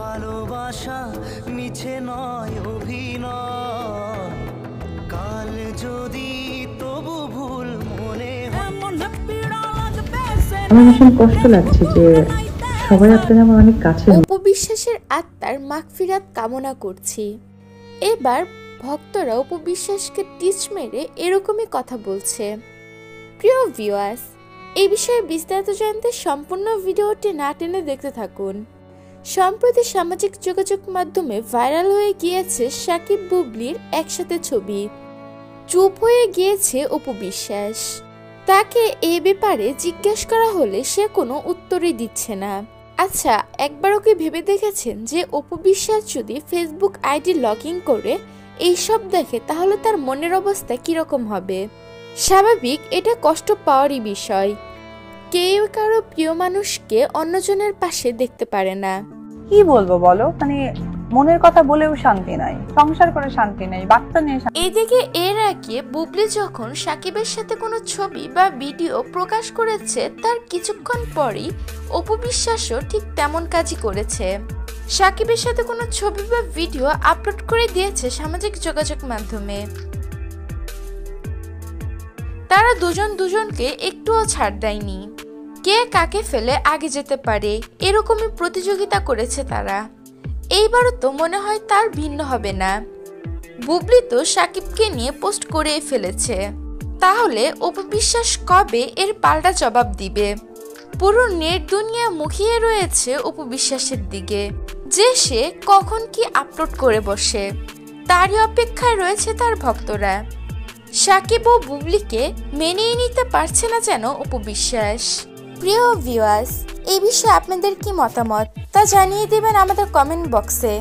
ভালোবাসা মিছে নয় অভিনয়, কাল যদি তবু ভুল মনে আমার ভীষণ কষ্ট লাগছে যে সবাই আপনারা আমার অনেক কাছে। অপু বিশ্বাসের আত্মার মাগফিরাত কামনা করছি। এবার ভক্তরা অপু বিশ্বাসকে টিচ মেরে এরকমই কথা বলছে। প্রিয় ভিউয়ার্স, এই বিষয়ে বিস্তারিত জানতে সম্পূর্ণ ভিডিওটি না টেনে দেখতে থাকুন। সম্প্রতি সামাজিক যোগাযোগ মাধ্যমে ভাইরাল হয়ে গিয়েছে সাকিব বুবলির একসাথে ছবি। চুপ হয়ে গিয়েছে অপু বিশ্বাস। তাকে এ ব্যাপারে জিজ্ঞেস করা হলে সে কোনো উত্তরই দিচ্ছে না। আচ্ছা, একবারও কি ভেবে দেখেছেন যে অপু বিশ্বাস যদি ফেসবুক আইডি লগ ইন করে এইসব দেখে তাহলে তার মনের অবস্থা কিরকম হবে? স্বাভাবিক, এটা কষ্ট পাওয়ারই বিষয়। কেউ কারো প্রিয় মানুষকে অন্যজনের পাশে দেখতে পারে না। কি বলবো বলো, মানে মনের কথা বলেও শান্তি নাই, সংসার করে শান্তি নাই, বাচ্চা নিয়ে। এদিকে এর আগে বুবলি যখন সাকিবের সাথে কোনো ছবি বা ভিডিও প্রকাশ করেছে তার কিছুক্ষণ পরই অপু বিশ্বাসও ঠিক তেমন কাজই করেছে। সাকিবের সাথে কোনো ছবি বা ভিডিও আপলোড করে দিয়েছে সামাজিক যোগাযোগ মাধ্যমে। তারা দুজন দুজনকে একটুও ছাড় দেয়নি। কে কাকে ফেলে আগে যেতে পারে এরকমই প্রতিযোগিতা করেছে তারা। এইবারও তো মনে হয় তার ভিন্ন হবে না। বুবলি তো সাকিবকে নিয়ে পোস্ট করে ফেলেছে, তাহলে অপু বিশ্বাস কবে এর পাল্টা জবাব দিবে? পুরো নেট দুনিয়া মুখিয়ে রয়েছে অপু বিশ্বাসের দিকে, যে সে কখন কি আপলোড করে বসে। তারই অপেক্ষায় রয়েছে তার ভক্তরা। সাকিব ও বুবলিকে মেনেই নিতে পারছে না যেন অপু বিশ্বাস। প্রিয় ভিউয়ার্স, এই বিষয়ে আপনাদের কি মতামত তা জানিয়ে দেবেন আমাদের কমেন্ট বক্সে।